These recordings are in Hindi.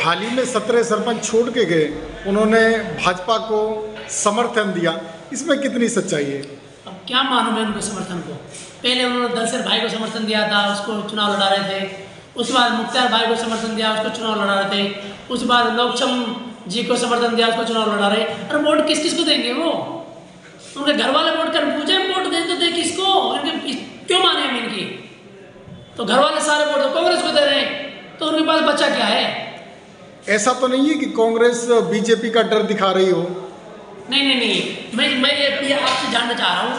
हाल ही में 17 सरपंच छोड़ के गए, उन्होंने भाजपा को समर्थन दिया, इसमें कितनी सच्चाई है? अब क्या मालूम है उनको समर्थन को। पहले उन्होंने दलसर भाई को समर्थन दिया था, उसको चुनाव लड़ा रहे थे। उसके बाद मुख्तार भाई को समर्थन दिया, उसको चुनाव लड़ा रहे थे। उसके बाद नौक्षम जी को समर्थन दिया, उसको चुनाव लड़ा रहे। अरे वोट किस किस को देंगे? वो उनके घर वाले वोट कर पूछे, वोट दे तो दे किसको? क्यों माने हम इनकी? तो घर वाले सारे वोट तो कांग्रेस को दे रहे हैं, तो उनके पास बचा क्या है? ऐसा तो नहीं है कि कांग्रेस बीजेपी का डर दिखा रही हो? नहीं, मैं ये आपसे जानना चाह रहा हूँ,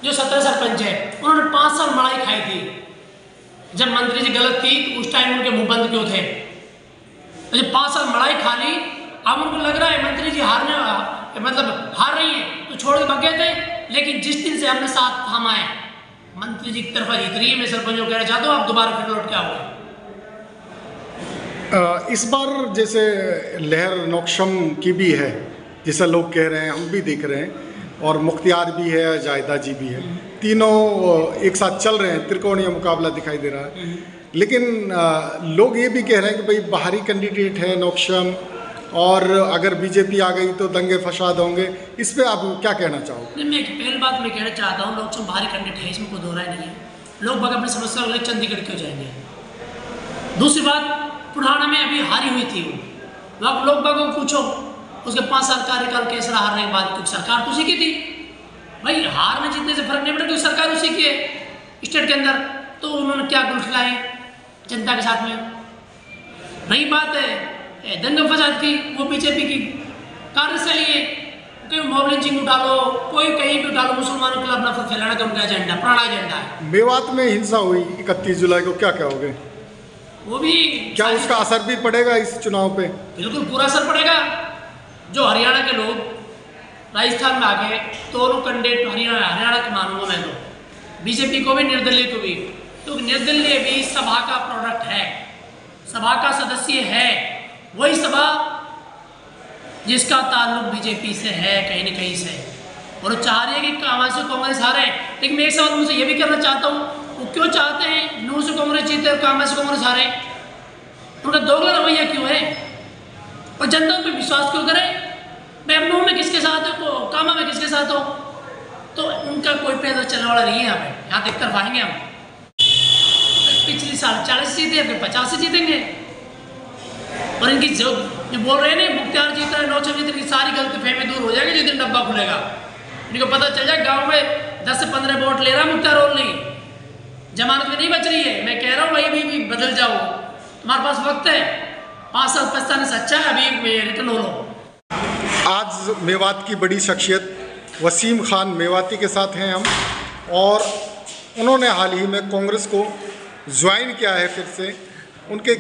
जो 17 सरपंच है उन्होंने 5 साल मलाई खाई थी। जब मंत्री जी गलत थी तो उस टाइम उनके मुंह बंद क्यों थे? तो जब 5 साल मलाई खा ली, अब उनको लग रहा है मंत्री जी हार रही है तो छोड़ के भाग गए थे। लेकिन जिस दिन से हमने साथ थामा है, मंत्री जी की तरफ जीत रही है। मैं सरपंच को कहना चाहता हूँ, आप दोबारा फिर लौट के आओगे। इस बार जैसे लहर नौक्षम की भी है, जैसा लोग कह रहे हैं, हम भी देख रहे हैं, और मुख्तियार भी है, जायदा जी भी है, तीनों एक साथ चल रहे हैं, त्रिकोणीय मुकाबला दिखाई दे रहा है। लेकिन लोग ये भी कह रहे हैं कि भाई बाहरी कैंडिडेट है नौक्षम, और अगर बीजेपी आ गई तो दंगे फसाद होंगे। इस पर आप क्या कहना चाहोगे? मैं पहली बात मैं कहना चाहता हूँ, नौक्षम बाहरी कैंडिडेट है, इसमें कोई दो राय नहीं है। लोग बाग अपनी समस्या को लेकर चंडीगढ़ क्यों जाएंगे? दूसरी बात, पुराना में अभी हारी हुई थी वो, लोग बागों को पूछो उसके 5 साल कार्यकाल कैसे रहा, हारने के बाद, क्योंकि सरकार तो उसी की थी भाई। हारने जीतने से फर्क नहीं पड़ा, क्योंकि सरकार उसी की है स्टेट के अंदर। तो उन्होंने क्या गुल खिलाए जनता के साथ में? रही बात है दंगे फसाद की, वो बीजेपी की कार्यशैली है। कोई मॉब लिंचिंग उठा लो, कोई कहीं भी उठा लो, मुसलमानों के खिलाफ नफरत फैलाना का उनका एजेंडा, पुराना एजेंडा है। मेवात में हिंसा हुई 31 जुलाई को, क्या कहोगे? वो भी क्या उसका असर भी पड़ेगा इस चुनाव पे? बिल्कुल पूरा असर पड़ेगा। जो हरियाणा के लोग राजस्थान में आ गए, दोनों कैंडिडेट हरियाणा के मानूंगा मैं, तो बीजेपी को भी निर्दलीय को भी, तो निर्दलीय भी सभा का प्रोडक्ट है, सभा का सदस्य है, वही सभा जिसका ताल्लुक बीजेपी से है कहीं न कहीं से, और चाह रही है कि कहाँ से कांग्रेस हारे। लेकिन मैं एक सवाल मुझसे ये भी करना चाहता हूँ, वो क्यों चाहते हैं नूह से कांग्रेस जीते और कहाँ से कांग्रेस हारे? उनका दोगला रवैया क्यों है? और जनता पे विश्वास क्यों करे? मैं नूह में किसके साथ हो तो कामा में किसके साथ हो? तो उनका कोई पैदल चलने वाला नहीं है। यहाँ तक तरफ आएंगे हम, पिछली साल 40 जीते, फिर 50 से जीतेंगे। और इनकी जो बोल रहे हैं ना, मुख्तार जीता है, नौक्षम जीता, की सारी गलतफहमी दूर हो जाएगी जिस दिन डब्बा खुलेगा। इनको पता चल जाए गांव में 10 से 15 वोट ले रहा मुख्तार, और नहीं जमानत में नहीं बच रही है। मैं कह रहा हूँ भाई भी बदल जाओ, तुम्हारे पास वक्त है, 5 साल पछताने से अच्छा है अभी रिटर्न हो लो। आज मेवात की बड़ी शख्सियत वसीम खान मेवाती के साथ हैं हम, और उन्होंने हाल ही में कांग्रेस को ज्वाइन किया है फिर से। उनके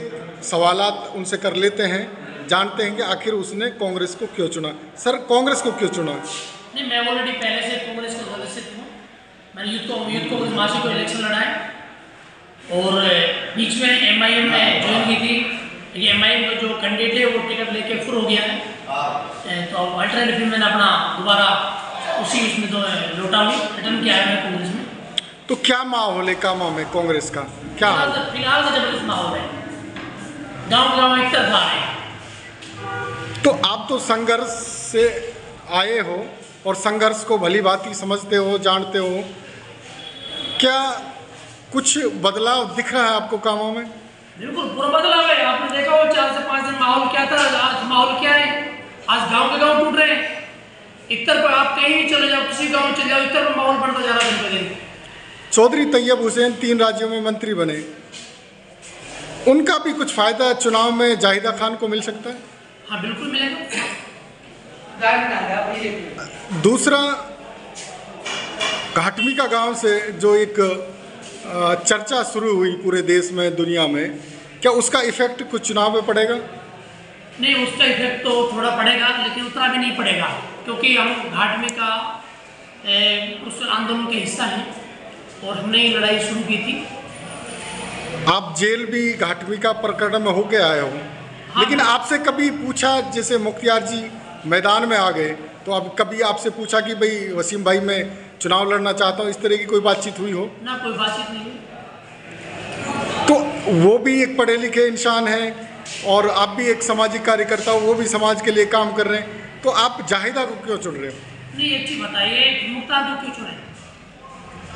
सवालात उनसे कर लेते हैं, जानते हैं कि आखिर उसने कांग्रेस को क्यों चुना। सर, कांग्रेस को क्यों चुना? नहीं, मैं ऑलरेडी पहले से कांग्रेस का सदस्य हूँ। मैंने यूथ कांग्रेस मासी को इलेक्शन लड़ा है, और बीच में MIM में ज्वाइन की थी। ये MIM का जो कैंडिडेट है वो टिकट लेके फुर हो गया है, तो अल्टरनेटिव मैंने अपना दोबारा उसी उसमें तो लौटा हुई रिटर्न किया है कांग्रेस में। तो क्या माहौल है कामा में कांग्रेस का? क्या फिलहाल तो जबरदस्त माहौल है, गाँव एक तरफ आ रहे हैं। तो आप तो संघर्ष से आए हो और संघर्ष को भली भांति समझते हो, जानते हो, क्या कुछ बदलाव दिख रहा है आपको कामों में? बिल्कुल पूरा बदलाव है। आपने देखा हो 4 से 5 दिन माहौल क्या था, आज माहौल क्या है? आज गांव के गांव टूट रहे हैं। एक तरफ आप कहीं भी चले जाओ, किसी गांव चले जाओ, एक तरफ माहौल बढ़ता जा रहा है दिन पे दिन। चौधरी तैयब हुसैन 3 राज्यों में मंत्री बने, उनका भी कुछ फायदा चुनाव में जाहिदा खान को मिल सकता है? हाँ बिल्कुल मिलेगा। दूसरा, घाटमिका गांव से जो एक चर्चा शुरू हुई पूरे देश में, दुनिया में, क्या उसका इफेक्ट कुछ चुनाव में पड़ेगा? नहीं, उसका इफेक्ट तो थोड़ा पड़ेगा, लेकिन उतना भी नहीं पड़ेगा, क्योंकि हम घाटमिका उस आंदोलन के हिस्सा हैं और हमने ये लड़ाई शुरू की थी। आप जेल भी घाटमिका प्रकरण में होके आए हो, हाँ, लेकिन आपसे कभी पूछा, जैसे मुख्तियार जी मैदान में आ गए तो अब कभी आपसे पूछा कि भाई वसीम भाई मैं चुनाव लड़ना चाहता हूँ, इस तरह की कोई बातचीत हुई हो? ना, कोई बातचीत नहीं है। तो वो भी एक पढ़े लिखे इंसान हैं और आप भी एक सामाजिक कार्यकर्ता हो, वो भी समाज के लिए काम कर रहे हैं, तो आप जाहिदा को क्यों चुन रहे हो? नहीं, एक चीज़ बताइए, मुख्तार को क्यों चुने?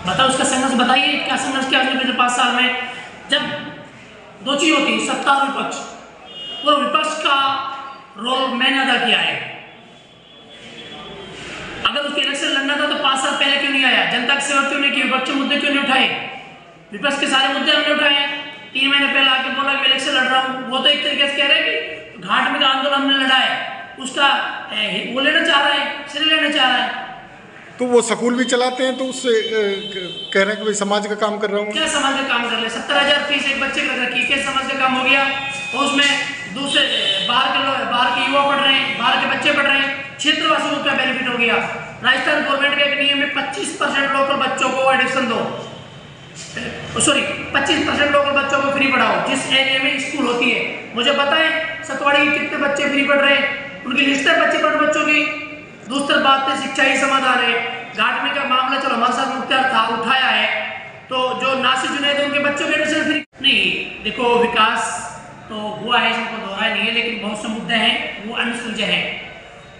बताओ, उसका संघर्ष बताइए, क्या संघर्ष किया उसने पिछले 5 साल में? जब दो चीज़ होती है, सत्ता और विपक्ष, और विपक्ष का रोल मैंने अदा किया है। अगर उसके इलेक्शन लड़ना था तो 5 साल पहले क्यों नहीं आया? जनता की सेवा क्यों नहीं की? विपक्ष मुद्दे क्यों नहीं उठाए? विपक्ष के सारे मुद्दे हमने उठाए हैं। 3 महीने पहले आके बोला कि इलेक्शन लड़ रहा हूँ, वो तो एक तरीके से कह रहे हैं कि घाट में का आंदोलन हमने लड़ा है, उसका वो लेना चाह रहा है, श्रेय लेना चाह रहा है। तो वो स्कूल भी चलाते हैं, तो उससे कह रहे हैं कि भाई समाज का काम कर रहा हूँ। क्या समाज का काम कर रहे? 70,000 फीस एक बच्चे का रखी, क्या समाज का काम हो गया? और उसमें दूसरे बाहर के युवा पढ़ रहे हैं, बाहर के बच्चे पढ़ रहे हैं, क्षेत्रवासियों को क्या बेनिफिट हो गया? राजस्थान गवर्नमेंट के एक नियम में 25% लोकल बच्चों को एडमिशन दो, 25% लोकल बच्चों को फ्री पढ़ाओ जिस एरिया में स्कूल होती है। मुझे पता है सतवाड़ी के कितने बच्चे फ्री पढ़ रहे हैं, उनकी लिस्ट है बच्चों की। दूसरी बात है शिक्षा ही समाधान है। घाट में का मामला चलो हमारे साथ मुख्तार था, उठाया है, तो जो नासिर जुनैद उनके बच्चों के एडमिशन फ्री नहीं। देखो, विकास तो हुआ है, इसको दोहराया नहीं है, लेकिन बहुत से मुद्दे हैं वो अनसुलझे हैं।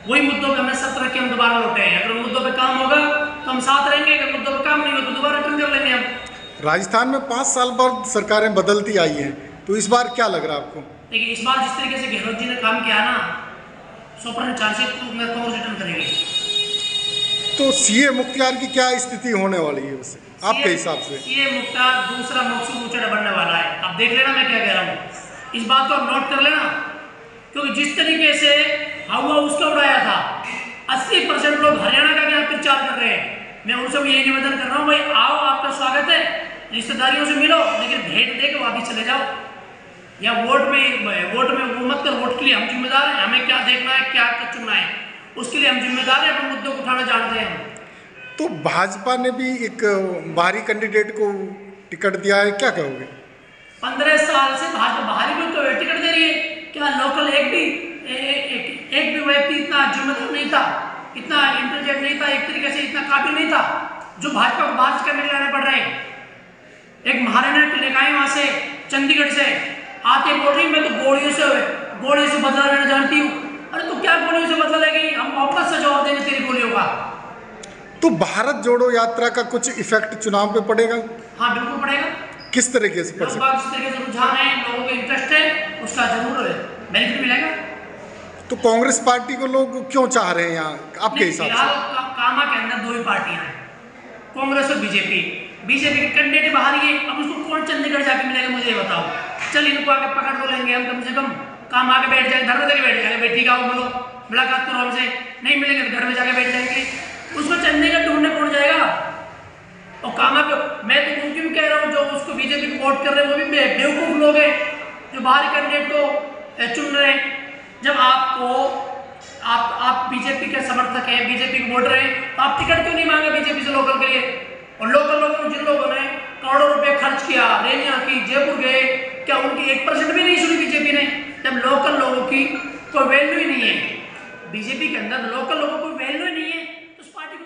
वही मुद्दों पे हमें सत्र रख के हम दोबारा लौटे हैं। अगर मुद्दों पे काम होगा तो हम साथ रहेंगे, अगर मुद्दों पे काम नहीं होगा तो दोबारा रिटर्न कर लेंगे हम। राजस्थान में 5 साल बाद सरकारें बदलती आई हैं, तो इस बार क्या लग रहा है आपको? देखिए, इस बार जिस तरीके से गहलोत जी ने काम किया ना, 100% चांसेस कांग्रेस रिटर्न करेगी। तो सीए मुख्तार की क्या स्थिति होने वाली है उससे आपके हिसाब से? सीए मुख्तार दूसरा मकसूद ऊंचा बनने वाला है। आप देख लेना मैं क्या कह रहा हूँ, इस बात को आप नोट कर लेना, क्योंकि जिस तरीके से हवा उसका उड़ाया था, 80% लोग हरियाणा का क्या प्रचार कर रहे हैं। मैं उनसे भी यही निवेदन कर रहा हूँ, भाई आओ, आपका स्वागत है, रिश्तेदारियों से मिलो, लेकिन भेंट दे के वापिस चले जाओ। या वोट में वो मत कर, वोट के लिए हम जिम्मेदार हैं, हमें क्या देखना है, क्या चुनना है, उसके लिए हम जिम्मेदार हैं, अपने मुद्दों को उठाना जानते हैं हम। तो भाजपा ने भी एक बाहरी कैंडिडेट को टिकट दिया है, क्या कहोगे? 15 साल से भाजपा बाहरी को तो टिकट दे रही है, क्या लोकल एक भी व्यक्ति इतना जिम्मेदार नहीं था, इतना इंटेलिजेंट नहीं था, एक तरीके से इतना काबिल नहीं था जो भाजपा को बाहर से कैंडिडेट लाने पड़ रहे हैं। एक महाराणा लेकाएं वहां से चंडीगढ़ से आते बोल रही मैं तो गोलियों से बदला लेना जानती हूँ। अरे तो क्या गोलियों से बदला लेगी? हम वापस से जवाब देंगे तेरी गोलियों का। तो भारत जोड़ो यात्रा का कुछ इफेक्ट चुनाव पे पड़ेगा? हाँ, बिल्कुल पड़ेगा। किस तरीके से पड़ सकता है? जिस तरीके से रुझान है, लोगों का इंटरेस्ट है, उसका जरूर बेनिफिट मिलेगा। तो कांग्रेस पार्टी को लोग क्यों चाह रहे हैं यहाँ आपके हिसाब से? कामा के अंदर 2 ही पार्टियां हैं, कांग्रेस और बीजेपी। बीजेपी के कैंडिडेट बाहर ही है, अब उसको कौन चंडीगढ़ जाके मिलेगा मुझे ये बताओ। चल इनको आके पकड़ तो लेंगे हम, कम से कम काम आके बैठ जाएंगे, धरने देके बैठ जाएंगे, बैठी का बोलो मुलाकात करो हमसे, नहीं मिलेंगे तो घर में जाके बैठ जाएंगे। उसको चंडीगढ़ ढूंढने कौन जाएगा? और कामा को मैं तो उनकी भी कह रहा हूँ, जो उसको बीजेपी को वोट कर रहे हैं वो भी बेवकूफ़ लोग हैं जो बाहरी कैंडिडेट को चुन रहे हैं। जब आप बीजेपी के समर्थक हैं, बीजेपी के वोटर हैं, तो आप टिकट क्यों नहीं मांगे बीजेपी से लोकल के लिए? और लोकल लोगों जिन लोगों ने करोड़ों रुपए खर्च किया, रैलियां की, जयपुर गए, क्या उनकी 1% भी नहीं सुनी बीजेपी ने? जब लोकल लोगों की कोई वैल्यू ही नहीं है, बीजेपी के अंदर लोकल लोगों को वैल्यू ही नहीं है, तो उस पार्टी को